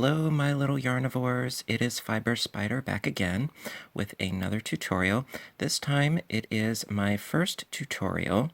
Hello, my little yarnivores. It is Fiber Spider back again with another tutorial. This time it is my first tutorial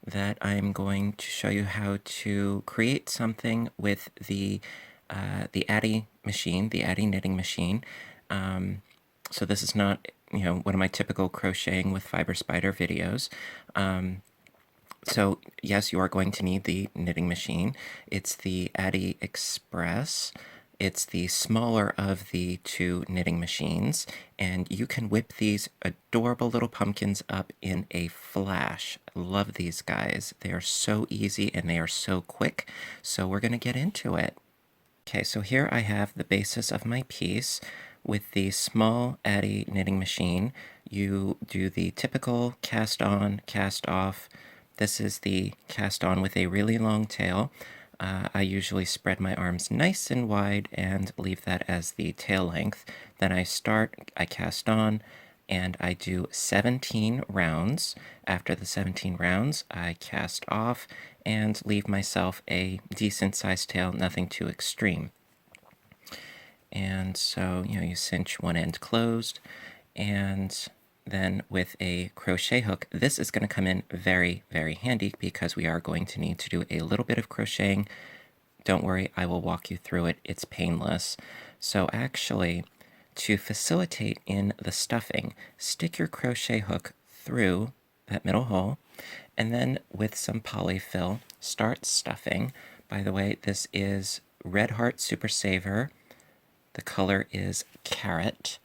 that I'm going to show you how to create something with the Addi machine, the Addi knitting machine. So this is not, one of my typical crocheting with Fiber Spider videos. So yes, you are going to need the knitting machine. It's the Addi Express. It's the smaller of the two knitting machines, and you can whip these adorable little pumpkins up in a flash. Love these guys. They are so easy and they are so quick, so we're going to get into it. Okay, so here I have the basis of my piece. With the small Addi knitting machine, you do the typical cast on, cast off. This is the cast on with a really long tail. I usually spread my arms nice and wide and leave that as the tail length. Then I cast on, and I do 17 rounds. After the 17 rounds, I cast off and leave myself a decent sized tail, nothing too extreme. And so, you cinch one end closed, and then with a crochet hook, this is going to come in very, very handy because we are going to need to do a little bit of crocheting. Don't worry, I will walk you through it. It's painless. So actually, to facilitate in the stuffing, stick your crochet hook through that middle hole, and then with some polyfill, start stuffing. By the way, this is Red Heart Super Saver. The color is Carrot.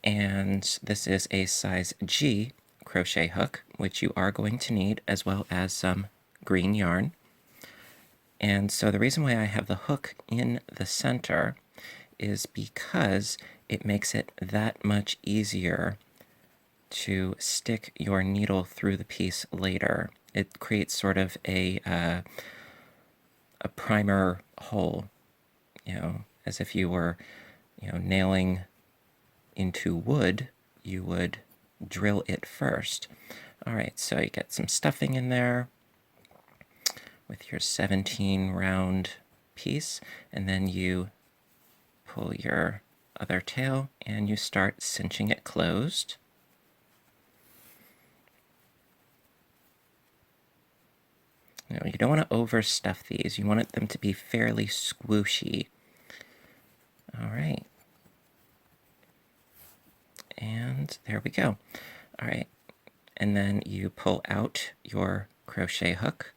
And this is a size G crochet hook, which you are going to need, as well as some green yarn. And so the reason why I have the hook in the center is because it makes it that much easier to stick your needle through the piece later. It creates sort of a primer hole, as if you were, nailing into wood. You would drill it first. All right, so you get some stuffing in there with your 17 round piece, and then you pull your other tail and you start cinching it closed. You don't want to overstuff these. You want them to be fairly squishy. All right. And there we go. All right. And then you pull out your crochet hook.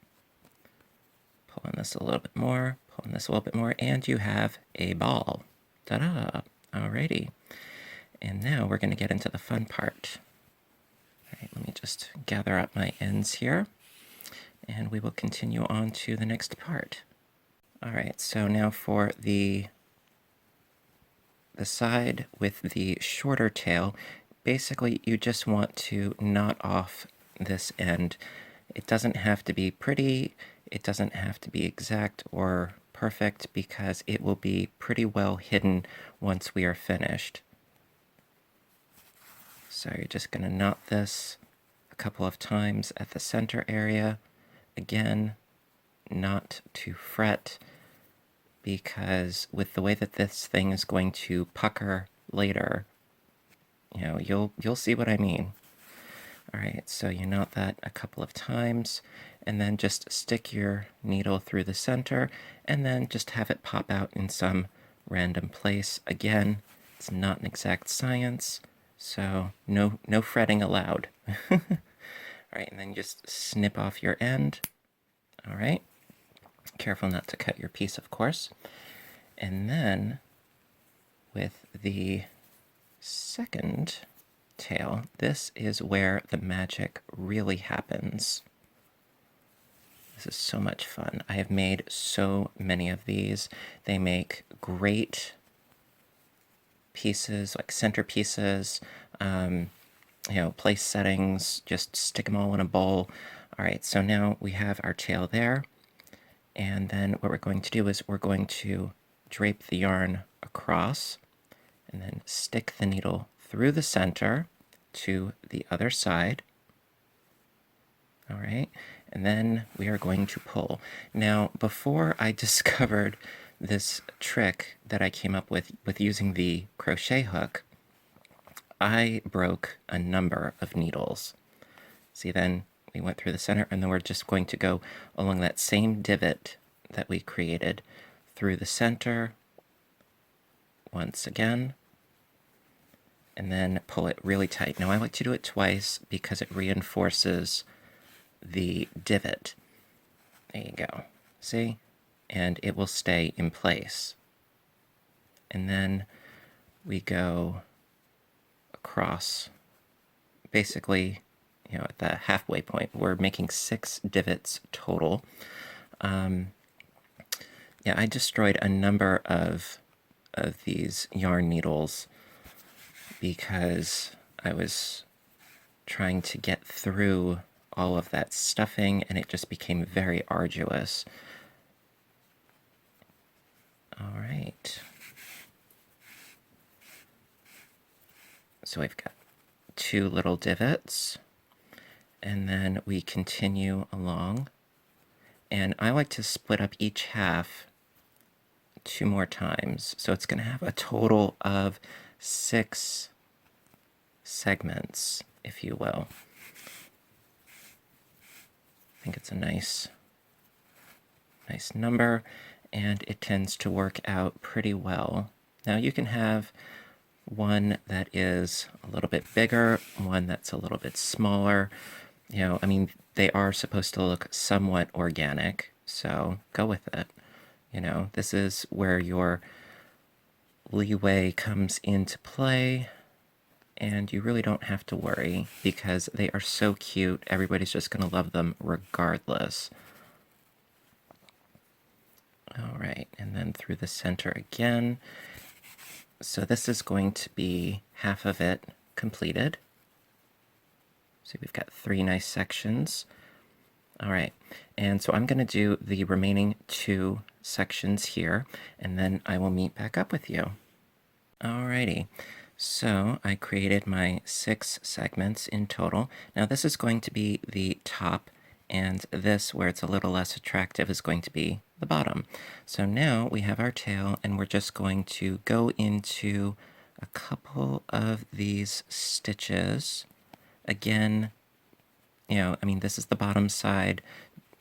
Pull on this a little bit more, pull on this a little bit more, and you have a ball. Ta-da! Alrighty. And now we're going to get into the fun part. All right, let me just gather up my ends here, and we will continue on to the next part. All right, so now for the side with the shorter tail, basically you just want to knot off this end. It doesn't have to be pretty, it doesn't have to be exact or perfect, because it will be pretty well hidden once we are finished. So you're just going to knot this a couple of times at the center area. Again, not to fret, because with the way that this thing is going to pucker later, you'll see what I mean. All right, so you knot that a couple of times, and then just stick your needle through the center, and then just have it pop out in some random place. Again, it's not an exact science, so no fretting allowed. All right, and then just snip off your end. All right. Careful not to cut your piece, of course. And then with the second tail, this is where the magic really happens. This is so much fun. I have made so many of these. They make great pieces, like centerpieces, place settings. Just stick them all in a bowl. All right, so now we have our tail there. And then what we're going to do is we're going to drape the yarn across and then stick the needle through the center to the other side. All right, and then we are going to pull. Now, before I discovered this trick that I came up with using the crochet hook, I broke a number of needles. See, then we went through the center, and then we're just going to go along that same divot that we created through the center once again, and then pull it really tight. Now I like to do it twice because it reinforces the divot. There you go. See? And it will stay in place. And then we go across, basically, at the halfway point. We're making 6 divots total. Yeah, I destroyed a number of these yarn needles because I was trying to get through all of that stuffing, and it just became very arduous. All right. So we've got 2 little divots, and then we continue along. And I like to split up each half 2 more times. So it's going to have a total of 6 segments, if you will. I think it's a nice number, and it tends to work out pretty well. Now you can have one that is a little bit bigger, one that's a little bit smaller. I mean, they are supposed to look somewhat organic, so go with it. This is where your leeway comes into play, and you really don't have to worry because they are so cute. Everybody's just going to love them regardless. All right, and then through the center again. So this is going to be half of it completed. So we've got 3 nice sections. All right, and so I'm going to do the remaining 2 sections here, and then I will meet back up with you. Alrighty, so I created my 6 segments in total. Now this is going to be the top, and this, where it's a little less attractive, is going to be the bottom. So now we have our tail, and we're just going to go into a couple of these stitches. Again, I mean, this is the bottom side,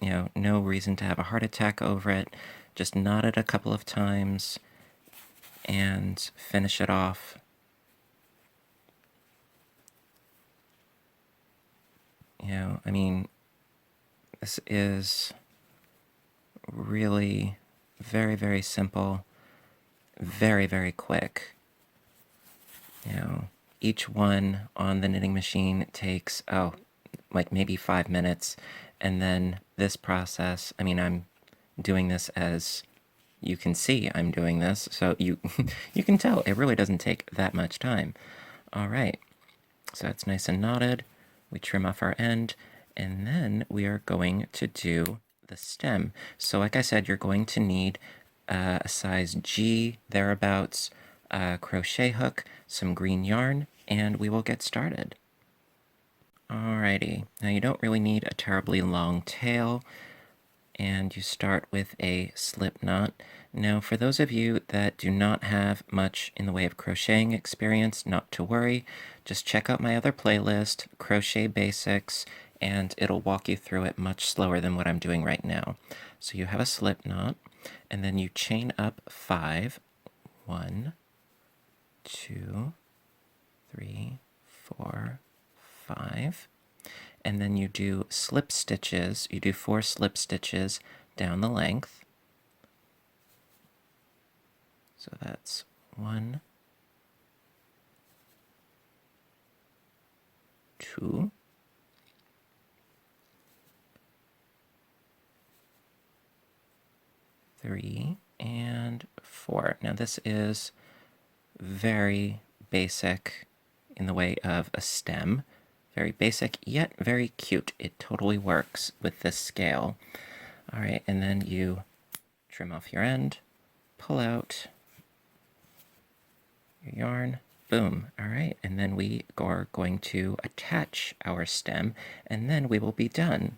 no reason to have a heart attack over it. Just knot it a couple of times and finish it off. I mean, this is really very, very simple, very, very quick. Each one on the knitting machine takes, like maybe 5 minutes. And then this process, I mean, I'm doing this as you can see I'm doing this, so you can tell it really doesn't take that much time. All right, so it's nice and knotted. We trim off our end, and then we are going to do the stem. So like I said, you're going to need a size G, thereabouts, crochet hook, some green yarn, and we will get started. Alrighty, now you don't really need a terribly long tail, and you start with a slip knot. Now for those of you that do not have much in the way of crocheting experience, not to worry, just check out my other playlist, Crochet Basics, and it'll walk you through it much slower than what I'm doing right now. So you have a slip knot, and then you chain up 5. 1, 2, 3, 4, 5. And then you do slip stitches. You do 4 slip stitches down the length. So that's 1, 2, 3, and 4. Now this is very basic in the way of a stem. Very basic, yet very cute. It totally works with this scale. All right, and then you trim off your end, pull out your yarn, boom. All right, and then we are going to attach our stem, and then we will be done.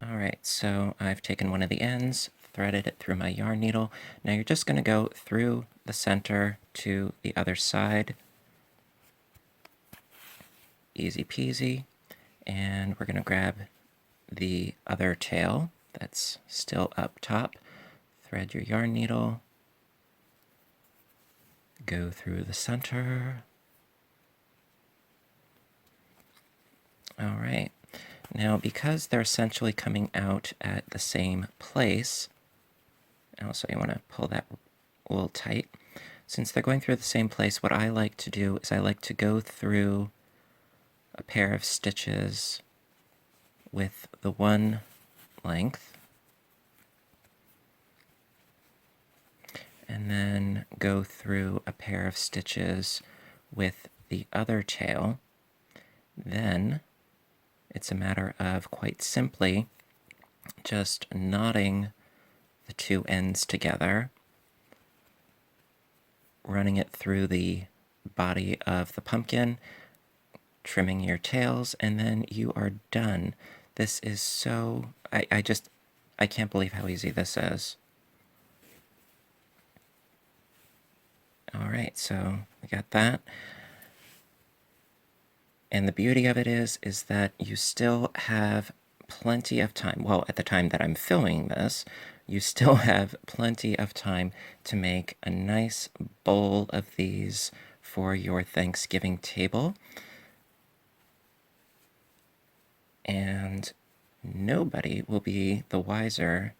All right, so I've taken one of the ends, threaded it through my yarn needle. Now you're just going to go through the center to the other side. Easy peasy. And we're going to grab the other tail that's still up top. Thread your yarn needle. Go through the center. All right. Now, because they're essentially coming out at the same place, and also you want to pull that wool tight. Since they're going through the same place, what I like to do is I like to go through a pair of stitches with the one length, and then go through a pair of stitches with the other tail. Then it's a matter of quite simply just knotting the two ends together, running it through the body of the pumpkin, trimming your tails, and then you are done. This is so... I can't believe how easy this is. All right, so we got that. And the beauty of it is that you still have plenty of time. Well, at the time that I'm filming this, you still have plenty of time to make a nice bowl of these for your Thanksgiving table. And nobody will be the wiser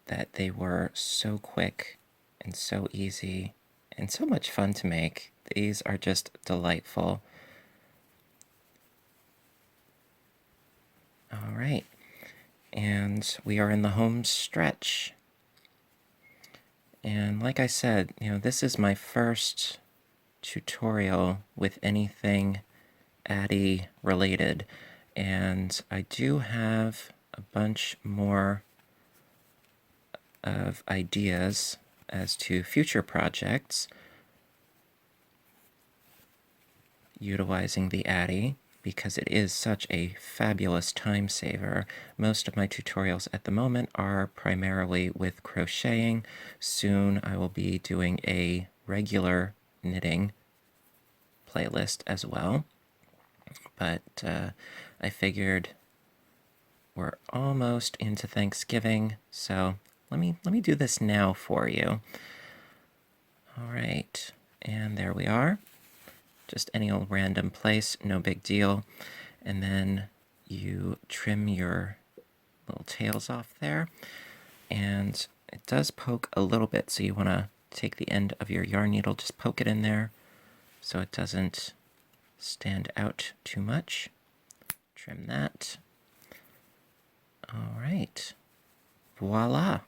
that they were so quick and so easy and so much fun to make. These are just delightful. All right, and we are in the home stretch. And like I said, this is my first tutorial with anything Addi related, and I do have a bunch more of ideas as to future projects utilizing the Addi, because it is such a fabulous time saver. Most of my tutorials at the moment are primarily with crocheting. Soon I will be doing a regular knitting playlist as well. But I figured we're almost into Thanksgiving, so let me do this now for you. All right, and there we are. Just any old random place, no big deal. And then you trim your little tails off there. And it does poke a little bit, so you want to take the end of your yarn needle, just poke it in there so it doesn't stand out too much. Trim that. All right. Voila.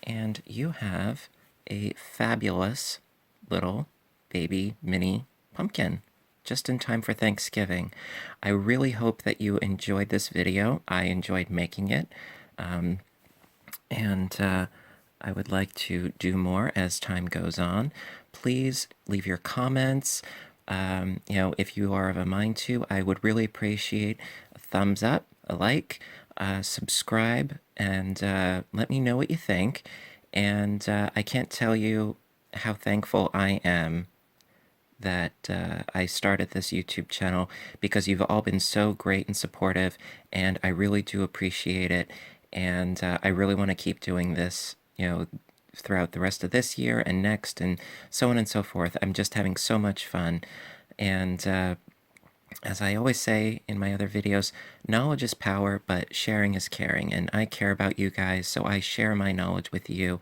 And you have a fabulous little baby mini pumpkin just in time for Thanksgiving. I really hope that you enjoyed this video. I enjoyed making it. And I would like to do more as time goes on. Please leave your comments. If you are of a mind to, I would really appreciate a thumbs up, a like, subscribe, and let me know what you think. And I can't tell you how thankful I am that I started this YouTube channel, because you've all been so great and supportive, and I really do appreciate it. And I really want to keep doing this, throughout the rest of this year and next, and so on and so forth. I'm just having so much fun. And as I always say in my other videos, knowledge is power, but sharing is caring. And I care about you guys, so I share my knowledge with you.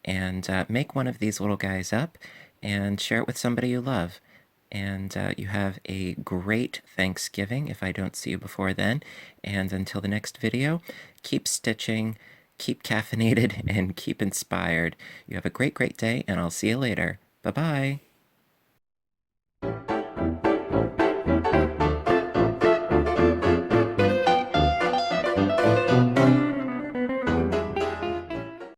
And make one of these little guys up and share it with somebody you love. And you have a great Thanksgiving if I don't see you before then. And until the next video, keep stitching, keep caffeinated, and keep inspired. You have a great, great day, and I'll see you later. Bye-bye.